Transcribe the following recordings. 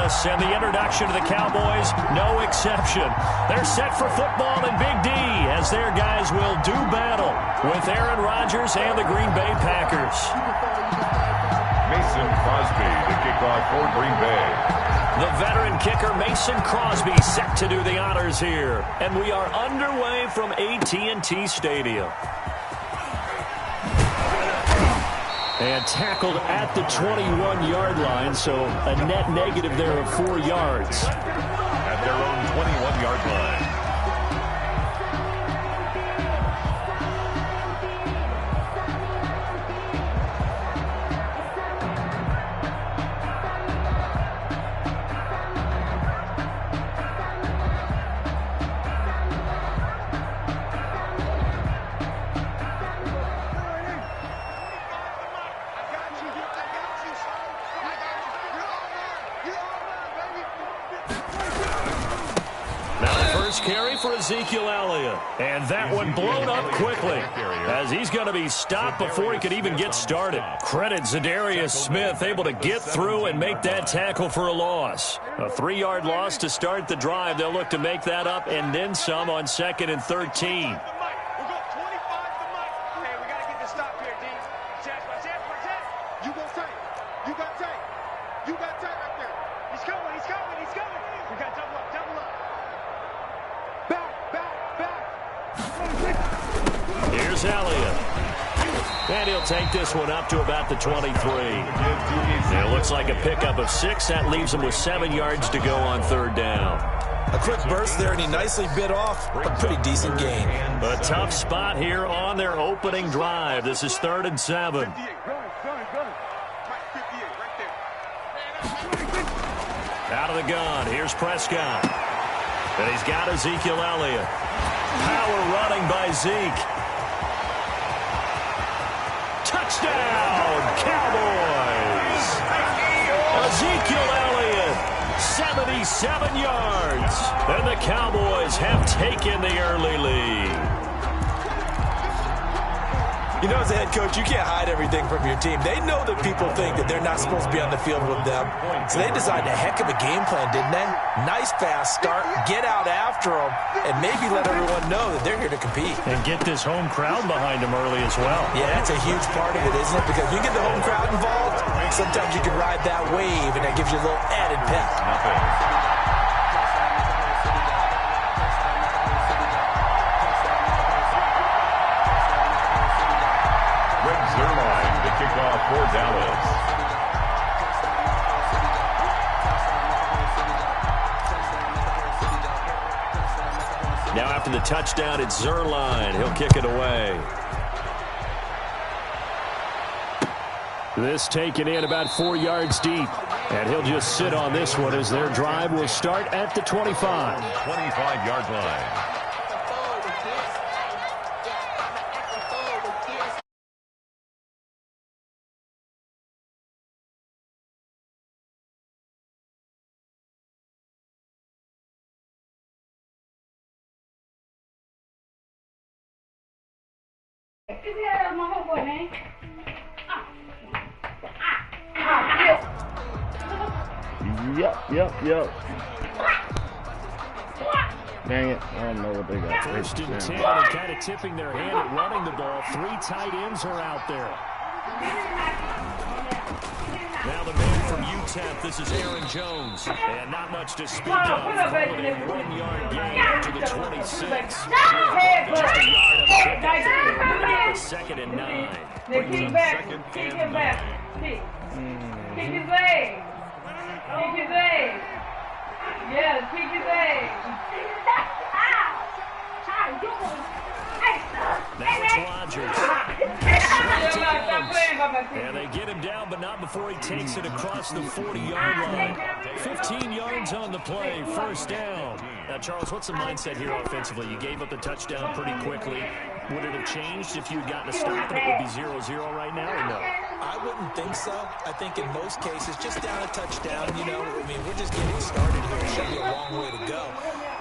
Dallas, and the introduction to the Cowboys, no exception. They're set for football in Big D as their guys will do battle with Aaron Rodgers and the Green Bay Packers. Mason Crosby to kick off for Green Bay. The veteran kicker Mason Crosby set to do the honors here. And we are underway from AT&T Stadium. And tackled at the 21-yard line, so a net negative there of 4 yards. At their own 21-yard line. Carry for Ezekiel Elliott. And that one blown up quickly as he's going to be stopped before he could even get started. Credit Zadarius Smith able to get through and make that tackle for a loss. A 3-yard loss to start the drive. They'll look to make that up and then some on 2nd and 13. Here's Elliott. And he'll take this one up to about the 23. And it looks like a pickup of 6. That leaves him with 7 yards to go on 3rd down. A quick burst there, and he nicely bit off a pretty decent gain. A tough spot here on their opening drive. This is 3rd and 7. Out of the gun. Here's Prescott. And he's got Ezekiel Elliott. Power running by Zeke. Touchdown, Cowboys! Ezekiel Elliott, 77 yards. And the Cowboys have taken the early lead. You know, as a head coach, you can't hide everything from your team. They know that people think that they're not supposed to be on the field with them. So they designed a heck of a game plan, didn't they? Nice fast start, get out after them, and maybe let everyone know that they're here to compete. And get this home crowd behind them early as well. Yeah, that's a huge part of it, isn't it? Because you get the home crowd involved, sometimes you can ride that wave, and that gives you a little added pep. Kickoff for Dallas. Now after the touchdown, it's Zerline. He'll kick it away. This taken in about 4 yards deep. And he'll just sit on this one as their drive will start at the 25. 25-yard line. My homeboy, man. Yep. Dang it. I don't know what they got. First and 10 and kind of tipping their hand at running the ball. 3 tight ends are out there. Now the man from UTEP, this is Aaron Jones. And not much to speak of. Calling a 1-yard gain to the 26. Just a yard of the 2nd and 9. Kick back. Kick him back. Kick his leg. Kick his leg. Yeah, kick his leg. Now it's Rodgers. And they get him down, but not before he takes it across the 40-yard line. 15 yards on the play, 1st down. Now, Charles, what's the mindset here offensively? You gave up the touchdown pretty quickly. Would it have changed if you had gotten a stop and it would be 0-0 right now, or no? I wouldn't think so. I think in most cases, just down a touchdown, you know, I mean, we're just getting started here. It should be a long way to go.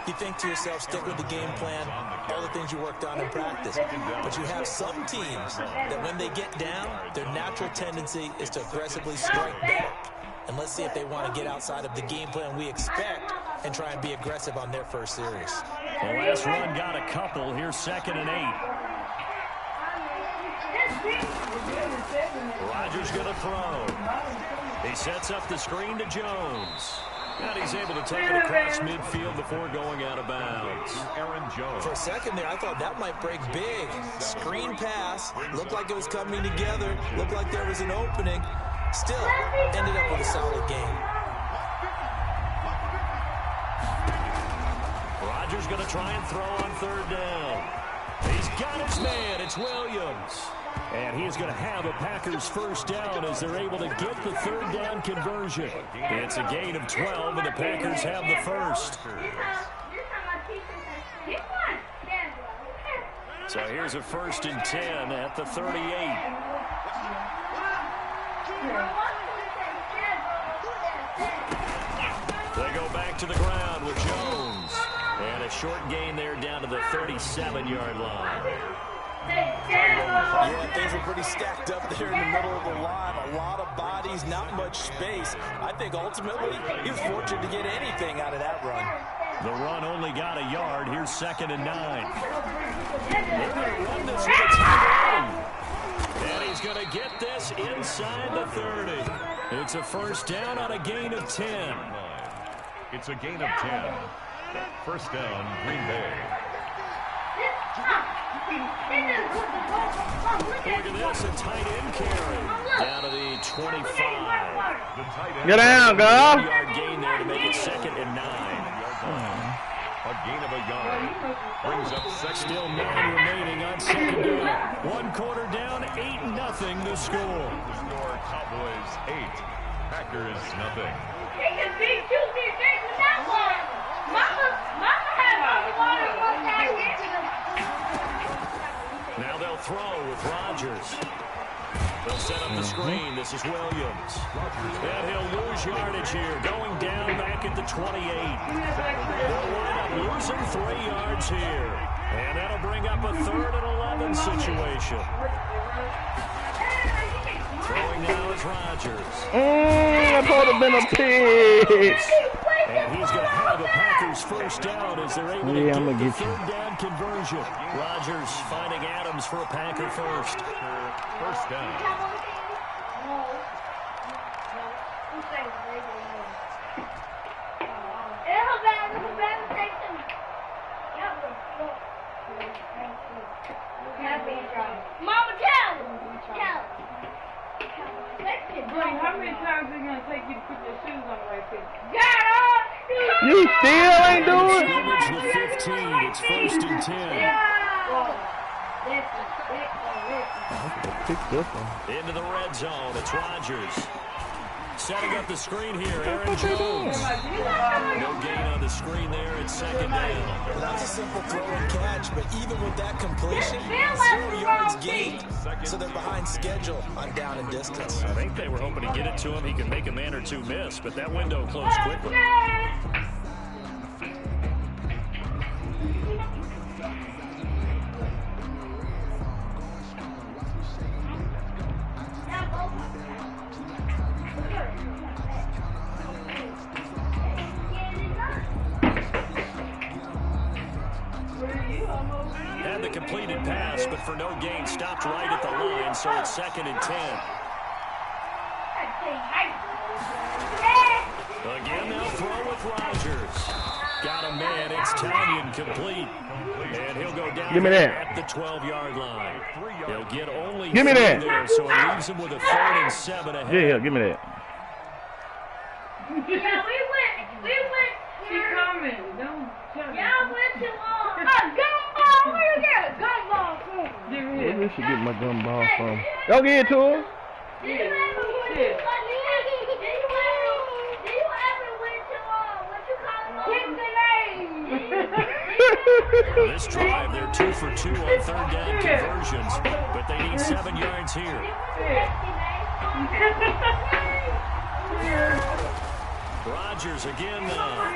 You think to yourself, stick with the game plan, all the things you worked on in practice. But you have some teams that when they get down, their natural tendency is to aggressively strike back. And let's see if they want to get outside of the game plan we expect and try and be aggressive on their first series. The last run got a couple. Here's 2nd and 8. Rodgers going to throw. He sets up the screen to Jones. And he's able to take it across midfield before going out of bounds. Aaron Jones. For a second there, I thought that might break big. Screen pass. Looked like it was coming together. Looked like there was an opening. Still, ended up with a solid game. Rodgers going to try and throw on 3rd down. He's got his man. It's Williams. And he's going to have a Packers first down as they're able to get the 3rd down conversion. It's a gain of 12, and the Packers have the first. So here's a 1st and 10 at the 38. They go back to the ground with Jones. And a short gain there down to the 37-yard line. Yeah, things were pretty stacked up there in the middle of the line. A lot of bodies, not much space. I think ultimately he was fortunate to get anything out of that run. The run only got a yard. Here's 2nd and 9. They're going to run this with a tight end. And he's going to get this inside the 30. It's a first down on a gain of 10. It's a gain of 10. First down, Green Bay. Look at this, a tight end carry. Down to the 25. The tight end. Get down, go. 1-yard gain there to make it 2nd and 9. A gain of a yard. Brings up second. Still 9 remaining on 2nd down. 1 quarter down, 8-0 the score. The score, Cowboys 8. Packers nothing. Now they'll throw with Rodgers. They'll set up the screen. This is Williams. And he'll lose yardage here. Going down back at the 28. They'll wind up losing 3 yards here. And that'll bring up a 3rd and 11 situation. Throwing now is Rodgers. That would have been a pick. And he's going to have a Packers first down as they're able to get the you. 3rd down conversion. Rodgers finding Adams for a Packer first. First down. Mama, tell him. How many times are it going to take you to put your shoes on the right feet? You still ain't doing it? Scrimmage the 15. It's 1st and 10. Into the red zone. It's Rodgers. Setting up the screen here. Aaron Jones. No gain on the screen there. It's 2nd down. Well, that's a simple throw and catch, but even with that completion, 0 yards gained, so they're behind schedule on down and distance. I think they were hoping to get it to him. He could make a man or two miss, but that window closed quickly. Had the completed pass, but for no gain, stopped right at the line, so it's 2nd and 10. Again, they'll throw with Rodgers. Got a man, it's Tanyan complete. And he'll go down at the 12-yard line. He'll get only Give me that. there, so it leaves him with a 3rd and 7 ahead. Yeah, give me that. Yeah, we went. She coming. Don't tell me. Y'all went to gumball. Where you get a gumball from? Where we should get my gumball from? Don't get it to her. Did you ever went to This drive, they're 2 for 2 on 3rd down conversions, but they need 7 yards here. Rodgers again now.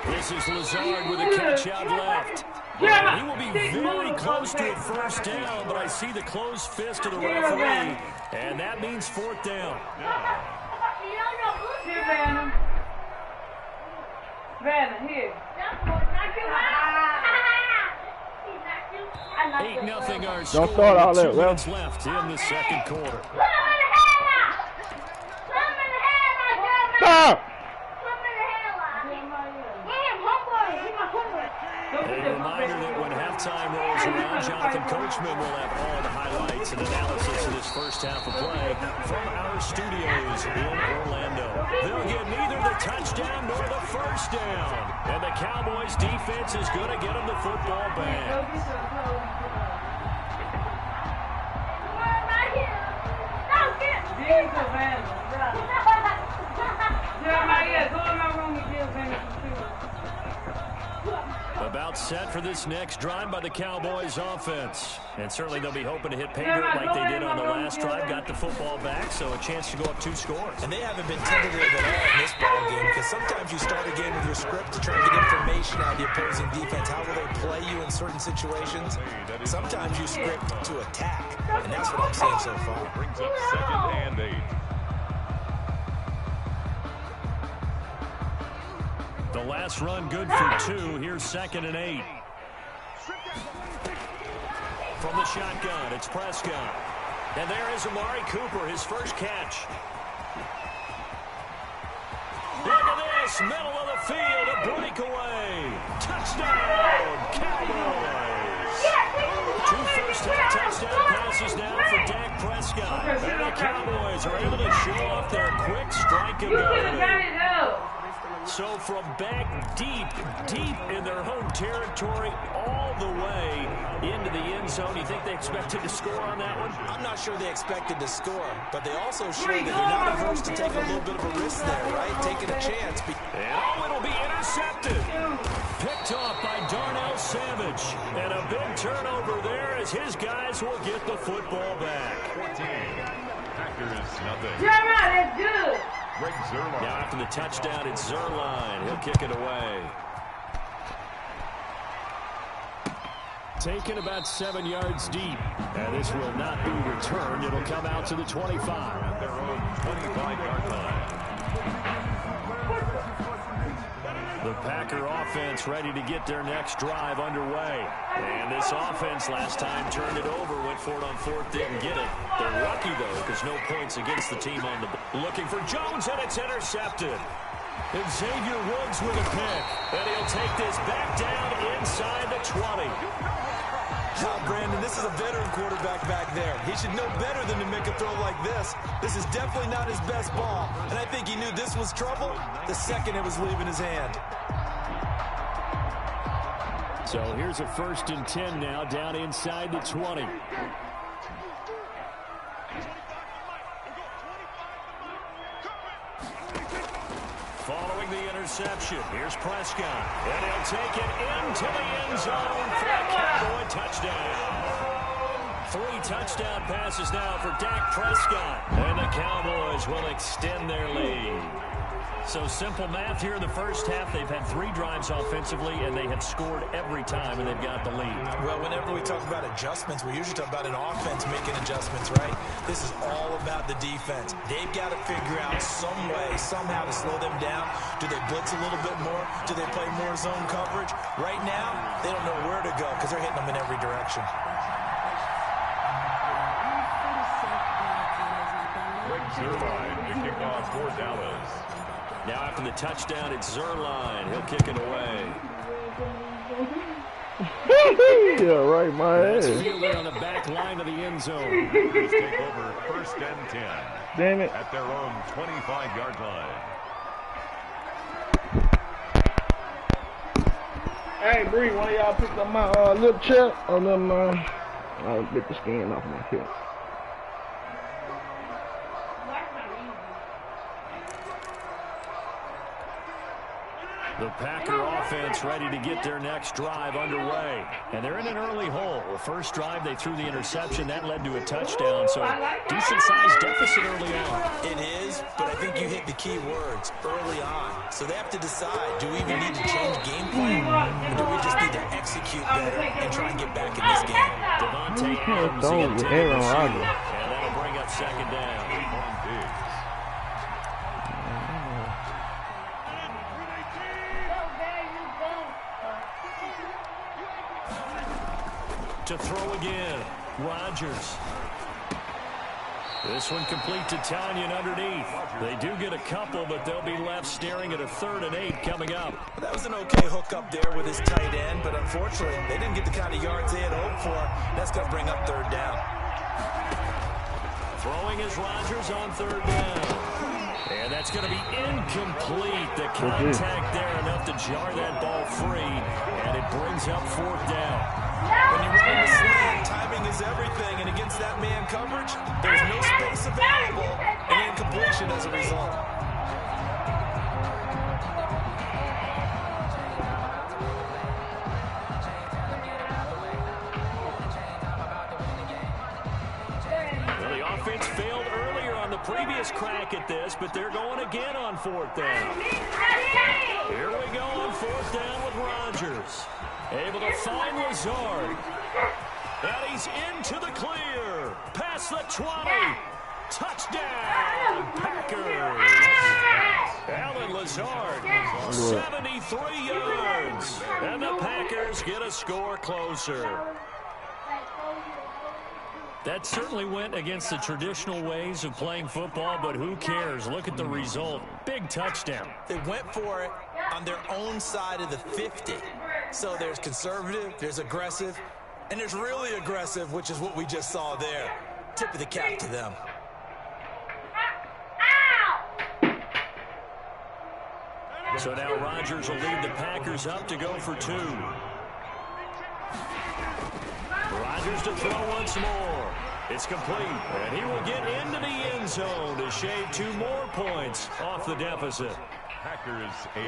This is Lazard with a catch out left. He will be very close to a first down, but I see the closed fist of the referee, and that means 4th down. Vanna, here. 8-0 our Don't score start all with that, 2 Ralph. minutes left in the second quarter. Stop! A reminder that when halftime rolls around, Jonathan Coachman will have all the highlights and analysis of this first half of play from our studios in Orlando. They'll get neither the touchdown nor the first down. And the Cowboys defense is going to get them the football back. Jeremiah, go in my room and give Vanna some food. About set for this next drive by the Cowboys offense. And certainly they'll be hoping to hit pay dirt like they did on the last drive. Got the football back, so a chance to go up 2 scores. And they haven't been tentative at all in this ball game, because sometimes you start a game with your script to try and get information out of the opposing defense. How will they play you in certain situations? Sometimes you script to attack, and that's what I'm seeing so far. Brings up 2nd and 8. The last run good for 2. Here's 2nd and 8. From the shotgun, it's Prescott. And there is Amari Cooper, his first catch. Look at this, middle of the field, a breakaway. Touchdown, Cowboys. 2 first-half touchdown passes now for Dak Prescott. And the Cowboys are able to show off their quick strike ability. So from back deep in their home territory, all the way into the end zone, you think they expected to score on that one? I'm not sure they expected to score, but they also showed that they're not averse to taking a little bit of a risk there, right? Taking a chance. And it'll be intercepted. Picked off by Darnell Savage. And a big turnover there as his guys will get the football back. 14. Packers nothing. Jeremiah, that's good. Greg Zuerlein. Now after the touchdown, it's Zuerlein. He'll kick it away. Taken about 7 yards deep. And this will not be returned. It'll come out to the 25. At their own 25-yard line. The Packer offense ready to get their next drive underway. And this offense last time turned it over, went for it on 4th, didn't get it. They're lucky, though, because no points against the team on the ball. Looking for Jones, and it's intercepted. And Xavier Woods with a pick. And he'll take this back down inside the 20. Now, Brandon, this is a veteran quarterback back there. He should know better than to make a throw like this. This is definitely not his best ball, and I think he knew this was trouble the second it was leaving his hand. So here's a 1st and 10 now, down inside the 20. Following the interception, here's Prescott. And he'll take it into the end zone for a Cowboy touchdown. 3 touchdown passes now for Dak Prescott. And the Cowboys will extend their lead. So simple math here in the first half. They've had 3 drives offensively, and they have scored every time, and they've got the lead. Well, whenever we talk about adjustments, we usually talk about an offense making adjustments, right? This is all about the defense. They've got to figure out some way, somehow to slow them down. Do they blitz a little bit more? Do they play more zone coverage? Right now, they don't know where to go because they're hitting them in every direction. Greg Zuerlein to kick off for Dallas. Now after the touchdown, it's Zuerlein. He'll kick it away. Yeah, right, my That's ass. fielded on the back line of the end zone. Packers take over 1st and 10. Damn it. At their own 25-yard line. Hey, Bree, one of y'all picked up my lip chip? Oh, never mind. I'll get the skin off my hip. The Packer offense ready to get their next drive underway. And they're in an early hole. The first drive, they threw the interception. That led to a touchdown. So decent-sized deficit early on. It is, but I think you hit the key words, early on. So they have to decide, do we even need to change game plan? Or do we just need to execute better and try and get back in this game? Devontae can't Adams, throw the with intended Aaron receiver. Rodgers. And that'll bring up 2nd down. On Diggs. To throw again. Rodgers. This one complete to Tanyan underneath. They do get a couple, but they'll be left staring at a 3rd and 8 coming up. Well, that was an okay hookup there with his tight end, but unfortunately, they didn't get the kind of yards they had hoped for. That's going to bring up 3rd down. Throwing is Rodgers on 3rd down. And that's going to be incomplete. The contact there enough to jar that ball free, and it brings up 4th down. When you run the slant, timing is everything, and against that man coverage, there's no space available, and incompletion as a result. Well, the offense failed earlier on the previous crack at this, but they're going again on 4th down. Here we go on 4th down with Rodgers. Able to find Lazard. And he's into the clear. Past the 20. Touchdown, Packers. Alan Lazard, 73 yards. And the Packers get a score closer. That certainly went against the traditional ways of playing football, but who cares? Look at the result. Big touchdown. They went for it on their own side of the 50. So there's conservative, there's aggressive, and there's really aggressive, which is what we just saw there. Tip of the cap to them. So now Rodgers will lead the Packers up to go for 2. Rodgers to throw once more. It's complete, and he will get into the end zone to shave 2 more points off the deficit. Packers 8.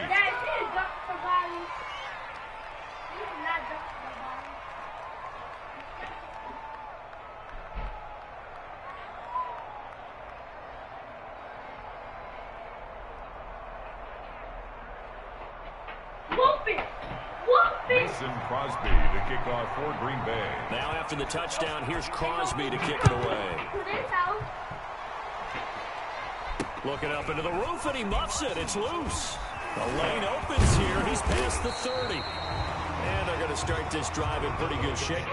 Mason Crosby to kick off for Green Bay. Now after the touchdown, here's Crosby to kick it away. Looking up into the roof, and he muffs it. It's loose. The lane opens here. He's past the 30. And they're going to start this drive in pretty good shape.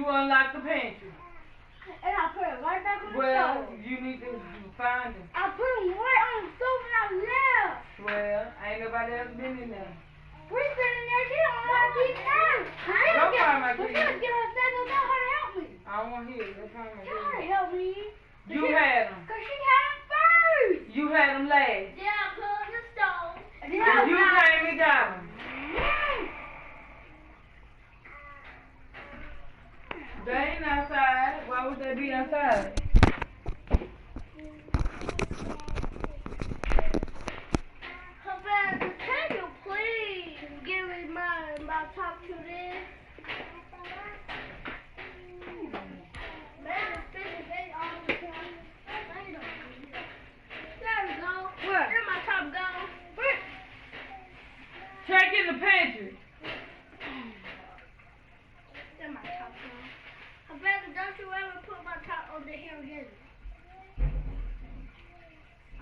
Unlock the pantry. And I put it right back on the Well, stove. you need to find them. I put it right on the stove and I left. Well, ain't nobody else been in there. We've been in there. She don't know how to keep out. Don't find my But keys. she'll get her son to know how to help me. I don't want to hear it. Don't find my Tell her to keys. help me. You had them. Because she had them first. You had them last. Yeah, I put You came and got him. They ain't outside. Why would they be outside? Can you please give me my top to this? Man, it's finished all the time. There we go. What? There my top go. Check in the pantry. There my top go. Havana, don't you ever put my top over here again?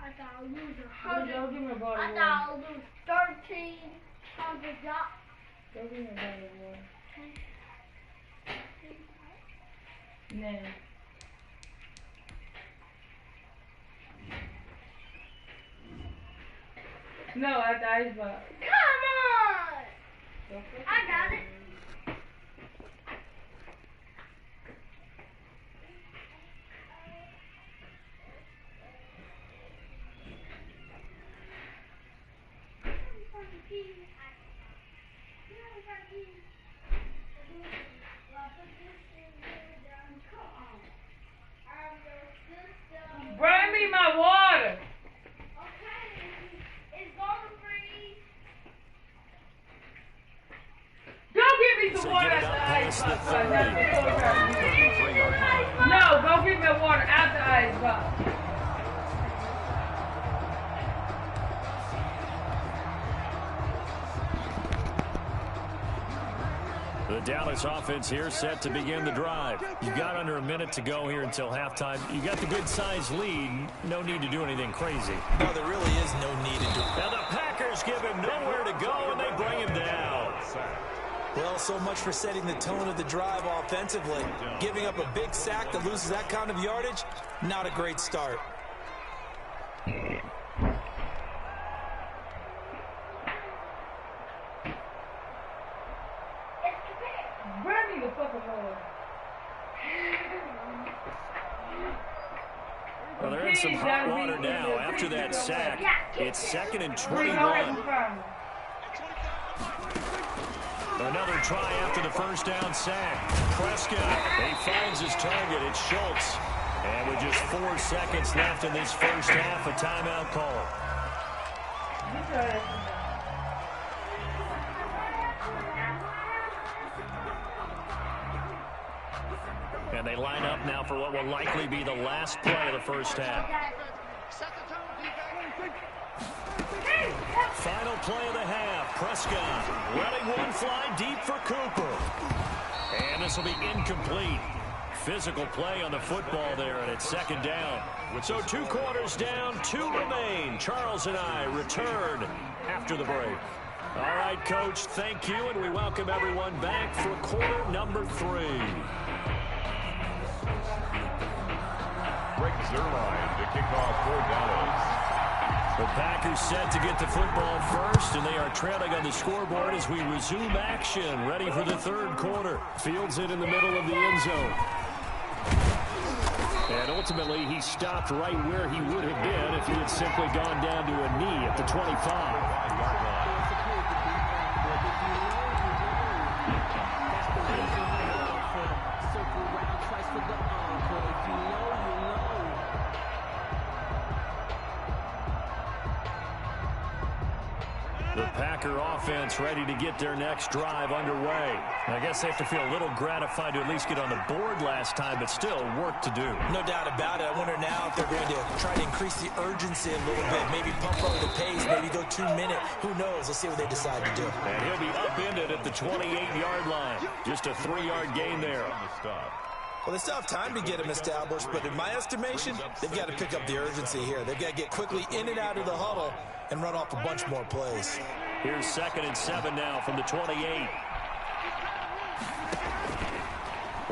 I thought I would lose Go give me a bottle of I water. thought I would lose 1,300 dollars. Go give me a bottle of water. Now. No, at the icebox. Come on! I got it. Bring me my water. Go give me some water at the icebox. No, go get me water at the icebox. The Dallas offense here set to begin the drive. You've got under a minute to go here until halftime. You got the good-sized lead. No need to do anything crazy. No, there really is no need to do it. Now the Packers give him nowhere to go, and they bring him down. Well, so much for setting the tone of the drive offensively. Giving up a big sack that loses that kind of yardage, not a great start. Bring me the fucking water. Well, they're in some hot water now after that sack. It's 2nd and 21. Another try after the first down sack. Prescott, he finds his target. It's Schultz. And with just 4 seconds left in this first half, a timeout call. And they line up now for what will likely be the last play of the first half. Final play of the half. Prescott letting one fly deep for Cooper. And this will be incomplete. Physical play on the football there, and it's 2nd down. So 2 quarters down, 2 remain. Charles and I return after the break. All right, Coach, thank you, and we welcome everyone back for quarter number 3. Rick Zerline to kick off for Dallas. The Packers set to get the football first, and they are trailing on the scoreboard as we resume action, ready for the 3rd quarter. Fields it in the middle of the end zone. And ultimately, he stopped right where he would have been if he had simply gone down to a knee at the 25. The Packer offense ready to get their next drive underway. I guess they have to feel a little gratified to at least get on the board last time, but still work to do. No doubt about it. I wonder now if they're going to try to increase the urgency a little bit, maybe pump up the pace, maybe go 2-minute. Who knows? Let's see what they decide to do. And he'll be upended at the 28-yard line. Just a 3-yard gain there. Well, they still have time to get him established, but in my estimation, they've got to pick up the urgency here. They've got to get quickly in and out of the huddle and run off a bunch more plays. Here's 2nd and 7 now from the 28.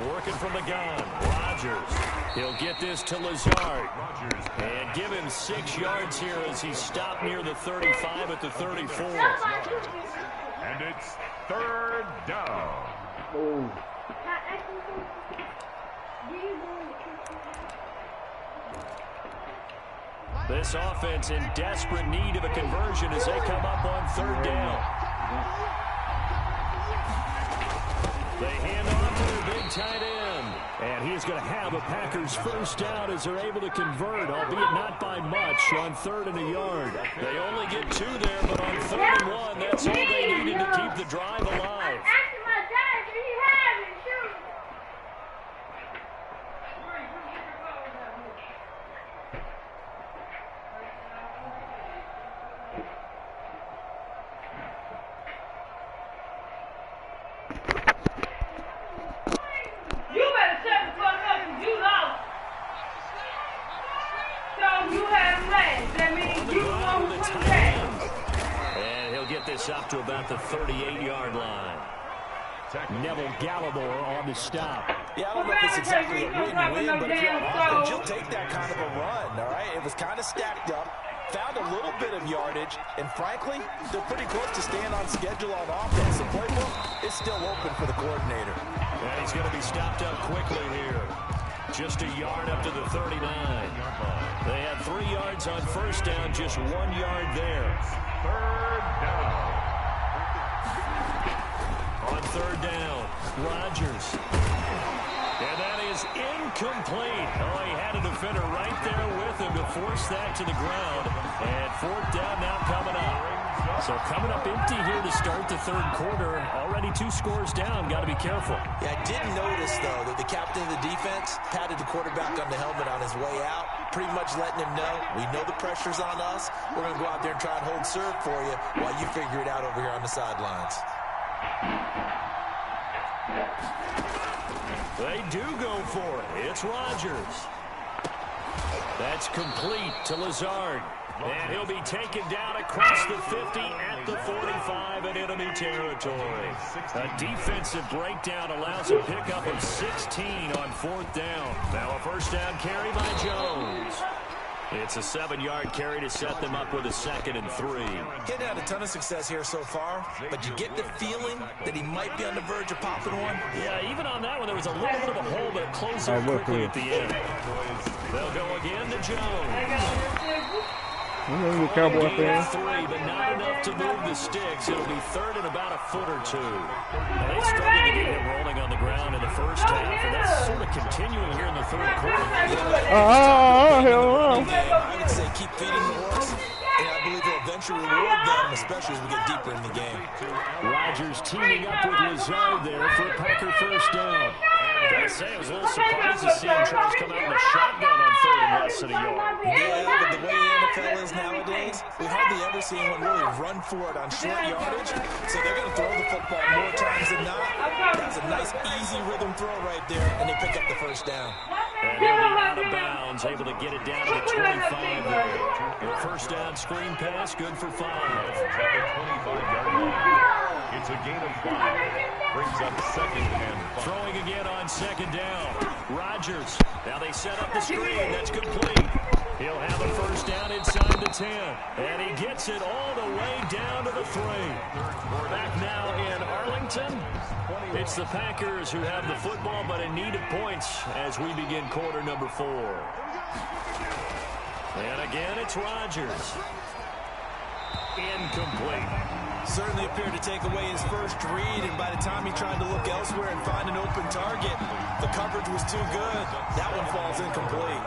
Working from the gun, Rodgers. He'll get this to Lazard. And give him 6 yards here as he's stopped near the 35 at the 34. And it's 3rd down. Oh. This offense in desperate need of a conversion as they come up on 3rd down. They hand off to their big tight end. And he's going to have a Packers first down as they're able to convert, albeit not by much, on 3rd and a yard. They only get 2 there, but on 3rd and 1, that's all they needed to keep the drive alive. Up to about the 38-yard line. Neville Gallimore on the stop. Yeah, I don't know if it's exactly a win-win, but if you're offense, you'll take that kind of a run, all right? It was kind of stacked up, found a little bit of yardage, and frankly, they're pretty close to staying on schedule on offense. The playbook is still open for the coordinator. And he's going to be stopped up quickly here. Just a yard up to the 39. They had 3 yards on first down, just 1 yard there. 3rd down. On 3rd down, Rodgers. And that is incomplete. Oh, he had a defender right there with him to force that to the ground. And 4th down now coming up. So coming up empty here to start the 3rd quarter. Already 2 scores down. Got to be careful. Yeah, I did notice, though, that the captain of the defense patted the quarterback on the helmet on his way out, pretty much letting him know, we know the pressure's on us. We're going to go out there and try and hold serve for you while you figure it out over here on the sidelines. They do go for it. It's Rodgers. That's complete to Lazard. And he'll be taken down across the 50 at the 45 in enemy territory. A defensive breakdown allows a pickup of 16 on 4th down. Now a first down carry by Jones. It's a 7-yard carry to set them up with a 2nd and 3. Getting had a ton of success here so far, but you get the feeling that he might be on the verge of popping one. Yeah, even on that one, there was a little bit of a hole, but it closed up quickly at the end. They'll go again to Jones. I'm a Cowboy fan. 3, but not enough to move the sticks. It'll be 3rd and about a foot or 2. Now, they struggled to get him rolling on the ground in the first half, and that's sort of continuing here in the 3rd quarter. Hell no. I would say keep feeding the horse, and I believe he'll eventually reward them, especially as we get deeper in the game. Rodgers teaming up with Lazard there for a Packer first down. I gotta say, I was a little surprised to see him try to come out in a shotgun on 3rd and less than a yard. Yeah, but the way the NFL is nowadays, we hardly ever see anyone really run for it on short yardage, so they're going to throw the football more times than not. That's a nice, easy rhythm throw right there, and they pick up the first down. And he'll be out of bounds, able to get it down to the 25 there. The first down screen pass, good for 5. At the 25-yard line. It's a gain of 5. Brings up 2nd and 5. Throwing again on 2nd down. Rodgers. Now they set up the screen. That's complete. He'll have a first down inside the 10. And he gets it all the way down to the 3. Back now in Arlington. It's the Packers who have the football, but in need of points as we begin quarter number 4. And again, it's Rodgers. Incomplete. Certainly appeared to take away his first read, and by the time he tried to look elsewhere and find an open target, the coverage was too good. That one falls incomplete.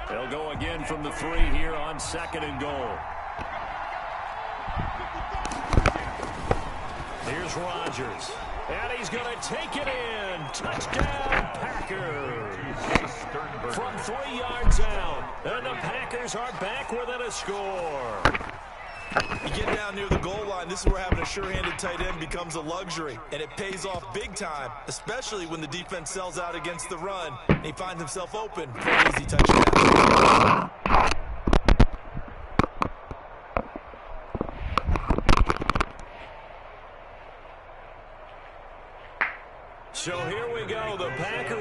They'll go again from the 3 here on 2nd and goal. Here's Rodgers. And he's going to take it in. Touchdown, Packers. From 3 yards out. And the Packers are back within a score. You get down near the goal line, this is where having a sure-handed tight end becomes a luxury, and it pays off big time, especially when the defense sells out against the run, and he finds himself open for an easy touchdown.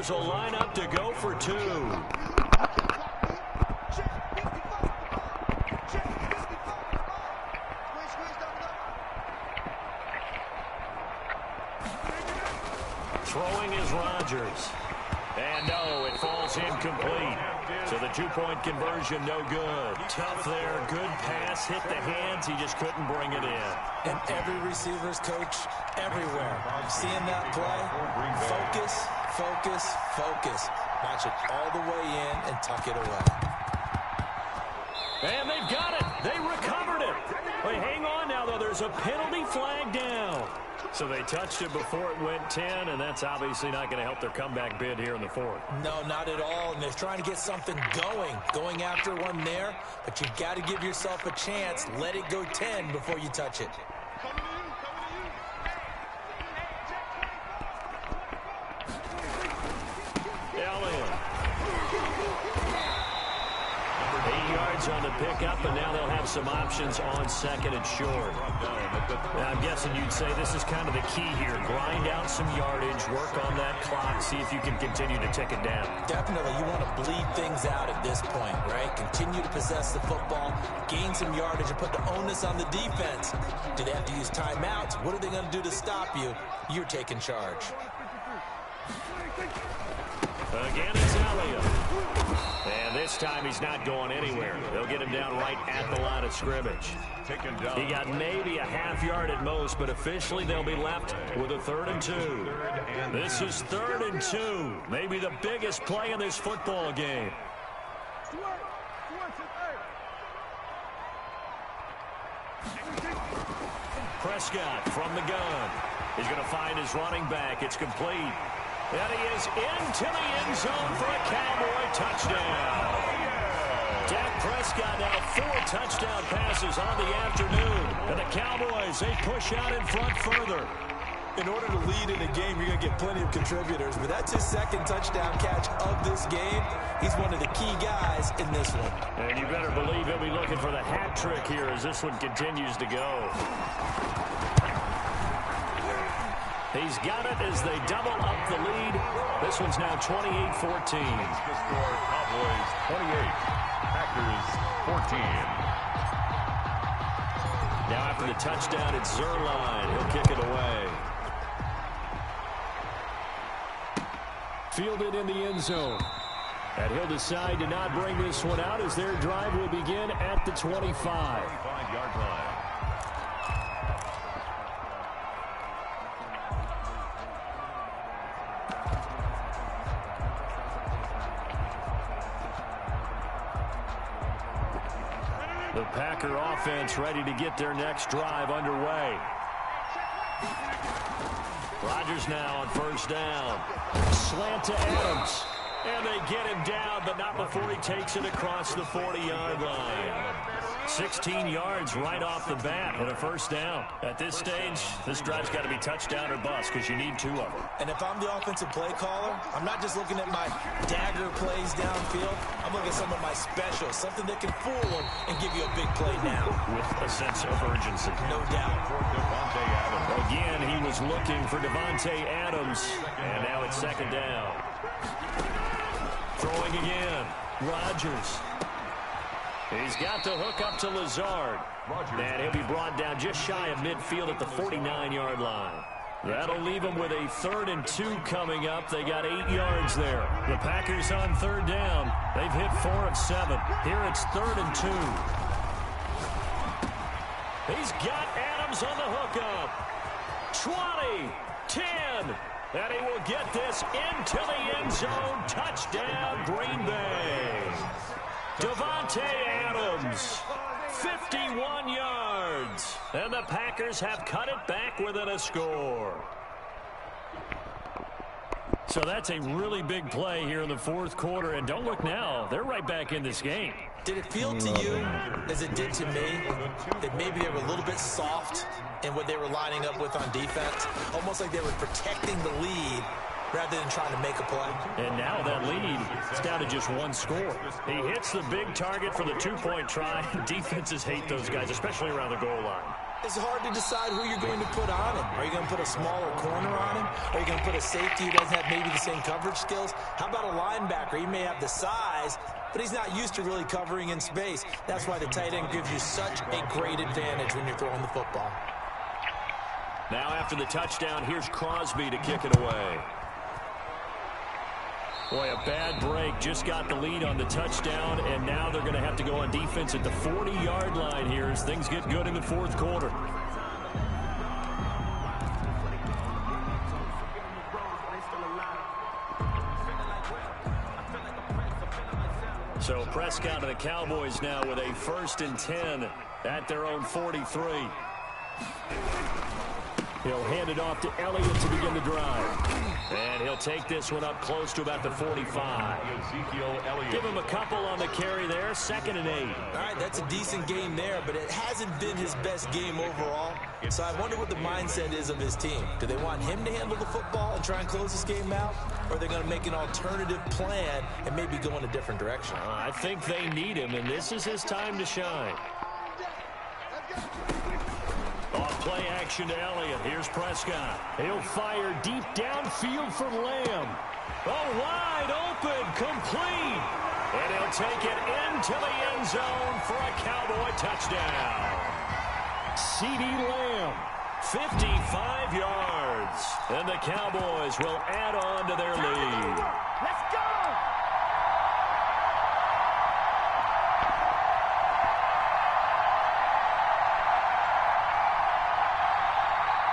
receivers will line up to go for two. Throwing is Rodgers. And no, it falls incomplete. So the two-point conversion, no good. Tough there, good pass, hit the hands, he just couldn't bring it in. And every receiver's coach, everywhere, seeing that play, focus, focus, focus. Match it all the way in and tuck it away. And they've got it. They recovered it. But hang on now, though. There's a penalty flag down. So they touched it before it went 10, and that's obviously not going to help their comeback bid here in the fourth. No, not at all. And they're trying to get something going after one there. But you've got to give yourself a chance. Let it go 10 before you touch it. On the pickup, and now they'll have some options on second and short. Now, I'm guessing you'd say this is kind of the key here. Grind out some yardage, work on that clock, see if you can continue to tick it down. Definitely. You want to bleed things out at this point, right? Continue to possess the football, gain some yardage, and put the onus on the defense. Do they have to use timeouts? What are they going to do to stop you? You're taking charge. Again, it's Elliott. And this time he's not going anywhere. They'll get him down right at the line of scrimmage. He got maybe a half yard at most, but officially they'll be left with a 3rd and 2. This is 3rd and 2. Maybe the biggest play in this football game. Prescott from the gun. He's going to find his running back. It's complete. And he is into the end zone for a Cowboy touchdown. Dak Prescott now 4 touchdown passes on the afternoon. And the Cowboys, they push out in front further. In order to lead in a game, you're going to get plenty of contributors. But that's his 2nd touchdown catch of this game. He's one of the key guys in this one. And you better believe he'll be looking for the hat trick here as this one continues to go. He's got it as they double up the lead. This one's now 28-14. The score, Cowboys 28, Packers 14. Now after the touchdown, it's Zerline. He'll kick it away. Fielded in the end zone. And he'll decide to not bring this one out as their drive will begin at the 25. 25-yard line. The Packer offense ready to get their next drive underway. Rodgers now on 1st down. Slant to Adams. And they get him down, but not before he takes it across the 40-yard line. 16 yards right off the bat and a 1st down. At this stage, this drive's got to be touchdown or bust because you need 2 of them. And if I'm the offensive play caller, I'm not just looking at my dagger plays downfield. I'm looking at some of my specials, something that can fool them and give you a big play now. With a sense of urgency. No doubt. Again, he was looking for Devontae Adams, and now it's 2nd down. Throwing again, Rodgers. He's got the hook up to Lazard. And he'll be brought down just shy of midfield at the 49-yard line. That'll leave them with a 3rd and 2 coming up. They got 8 yards there. The Packers on 3rd down. They've hit 4 of 7. Here it's 3rd and 2. He's got Adams on the hookup. 20, 10. And he will get this into the end zone. Touchdown, Green Bay. Devontae Adams, 51 yards. And the Packers have cut it back within a score. So that's a really big play here in the 4th quarter. And don't look now, they're right back in this game. Did it feel to you, as it did to me, that maybe they were a little bit soft in what they were lining up with on defense? Almost like they were protecting the lead rather than trying to make a play. And now that lead is down to just 1 score. He hits the big target for the 2-point try. Defenses hate those guys, especially around the goal line. It's hard to decide who you're going to put on him. Are you going to put a smaller corner on him? Are you going to put a safety who doesn't have maybe the same coverage skills? How about a linebacker? He may have the size, but he's not used to really covering in space. That's why the tight end gives you such a great advantage when you're throwing the football. Now after the touchdown, here's Crosby to kick it away. Boy, a bad break. Just got the lead on the touchdown, and now they're going to have to go on defense at the 40-yard line here as things get good in the fourth quarter. So Prescott and the Cowboys now with a 1st and 10 at their own 43. He'll hand it off to Elliott to begin the drive. And he'll take this one up close to about the 45. Give him a couple on the carry there. 2nd and 8. All right, that's a decent game there, but it hasn't been his best game overall. So I wonder what the mindset is of his team. Do they want him to handle the football and try and close this game out? Or are they going to make an alternative plan and maybe go in a different direction? I think they need him, and this is his time to shine. Off play action to Elliott. Here's Prescott. He'll fire deep downfield for Lamb. Oh, wide open, complete. And he'll take it into the end zone for a Cowboy touchdown. C.D. Lamb, 55 yards. And the Cowboys will add on to their lead. Let's go!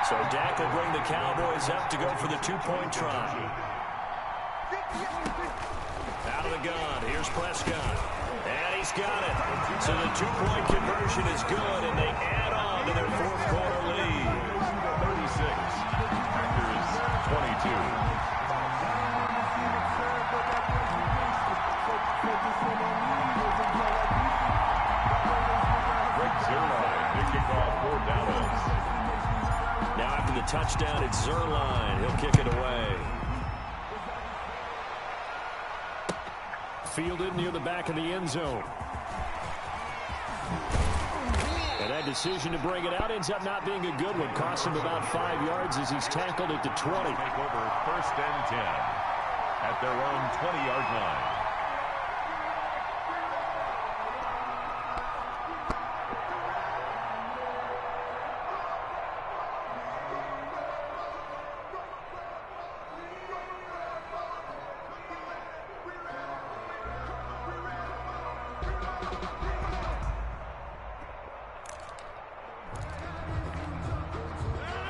So Dak will bring the Cowboys up to go for the 2-point try. Out of the gun, here's Prescott. And he's got it. So the 2-point conversion is good, and they add on to their fourth quarter lead. 36. Packers 22. Greg Zerline, big kickoff for Dallas. Now after the touchdown, it's Zerline. He'll kick it away. Fielded near the back of the end zone. And that decision to bring it out ends up not being a good one. Costs him about 5 yards as he's tackled at the 20. Take over 1st and 10 at their own 20-yard line.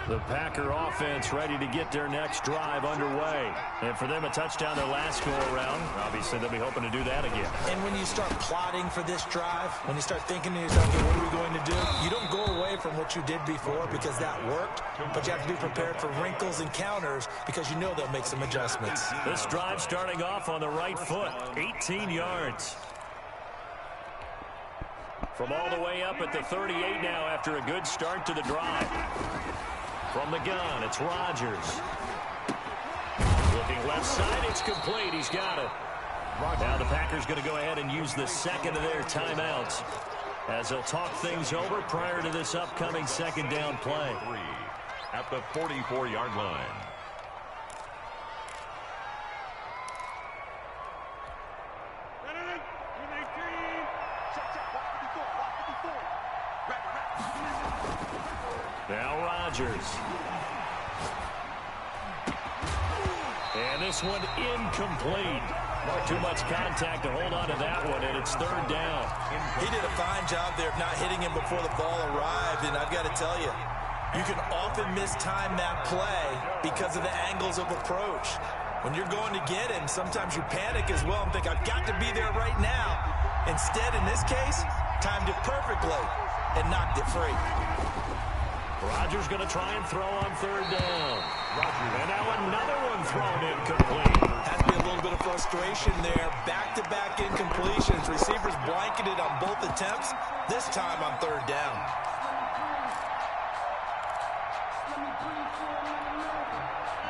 The Packer offense ready to get their next drive underway. And for them, a touchdown their last go-around. Obviously, they'll be hoping to do that again. And when you start plotting for this drive, when you start thinking to yourself, okay, what are we going to do? You don't go away from what you did before because that worked, but you have to be prepared for wrinkles and counters because you know they'll make some adjustments. This drive starting off on the right foot, 18 yards. From all the way up at the 38 now after a good start to the drive. From the gun, it's Rodgers. Looking left side, it's complete. He's got it. Now the Packers going to go ahead and use the second of their timeouts as they'll talk things over prior to this upcoming 2nd down play. At the 44-yard line. Now Rodgers. And this one incomplete. Too much contact to hold on to that one, and it's 3rd down. He did a fine job there of not hitting him before the ball arrived, and I've got to tell you, you can often mistime that play because of the angles of approach. When you're going to get him, sometimes you panic as well and think, I've got to be there right now. Instead, in this case, timed it perfectly and knocked it free. Rodgers going to try and throw on 3rd down. And now another one thrown incomplete. Has to be a little bit of frustration there. Back-to-back incompletions. Receivers blanketed on both attempts, this time on 3rd down.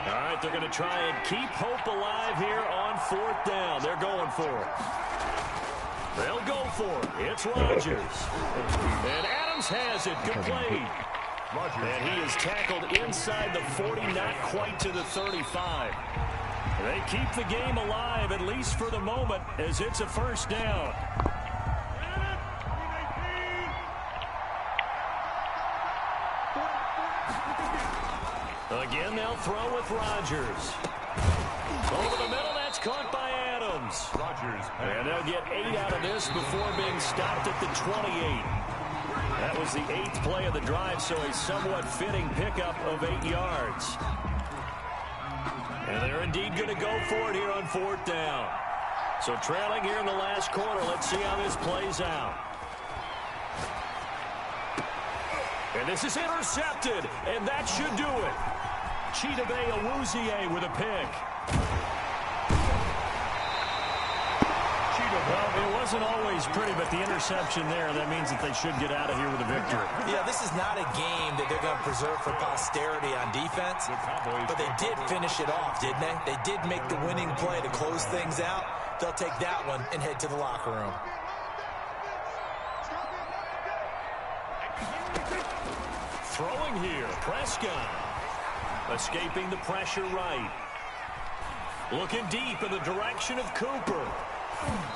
All right, they're going to try and keep hope alive here on 4th down. They're going for it. They'll go for it. It's Rodgers. And Adams has it. Complete. And he is tackled inside the 40, not quite to the 35. They keep the game alive, at least for the moment, as it's a first down. Again, they'll throw with Rodgers. Over the middle, that's caught by Adams. And they'll get 8 out of this before being stopped at the 28. That was the 8th play of the drive, so a somewhat fitting pickup of 8 yards. And they're indeed going to go for it here on 4th down. So trailing here in the last quarter, let's see how this plays out. And this is intercepted, and that should do it. Chidobe Awuzie with a pick. Well, it wasn't always pretty, but the interception there, that means that they should get out of here with a victory. Yeah, this is not a game that they're going to preserve for posterity on defense, but they did finish it off, didn't they? They did make the winning play to close things out. They'll take that one and head to the locker room. Throwing here, Prescott. Escaping the pressure right. Looking deep in the direction of Cooper.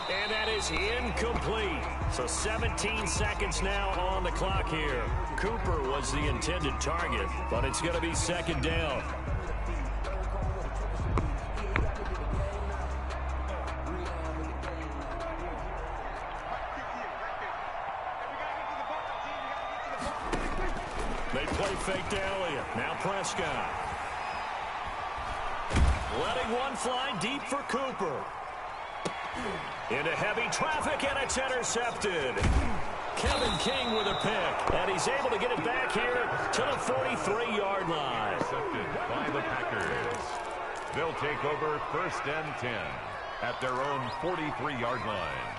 And that is incomplete. So 17 seconds now on the clock here. Cooper was the intended target, but it's going to be 2nd down. They play fake to Elliott. Now Prescott. Letting one fly deep for Cooper. Into heavy traffic, and it's intercepted. Kevin King with a pick, and he's able to get it back here to the 43-yard line. Intercepted by the Packers. They'll take over 1st and 10 at their own 43-yard line.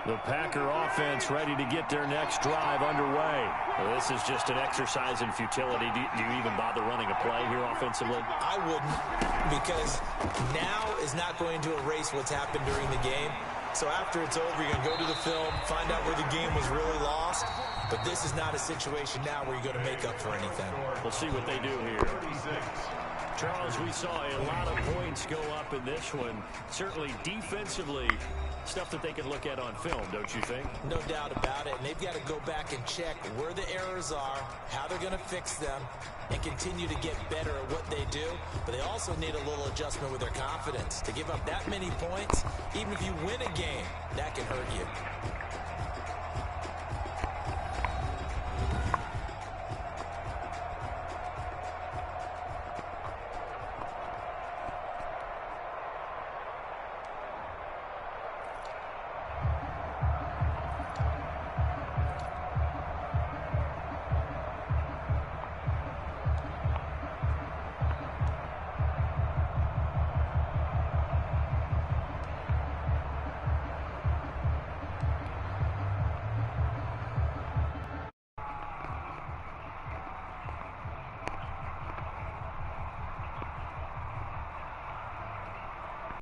The Packer offense ready to get their next drive underway. Well, this is just an exercise in futility. Do you even bother running a play here offensively? I wouldn't, because now is not going to erase what's happened during the game. So after it's over, you're going to go to the film, find out where the game was really lost. But this is not a situation now where you're going to make up for anything. We'll see what they do here. Charles, we saw a lot of points go up in this one. Certainly defensively, stuff that they can look at on film, don't you think? No doubt about it. And they've got to go back and check where the errors are, how they're going to fix them, and continue to get better at what they do. But they also need a little adjustment with their confidence. To give up that many points, even if you win a game,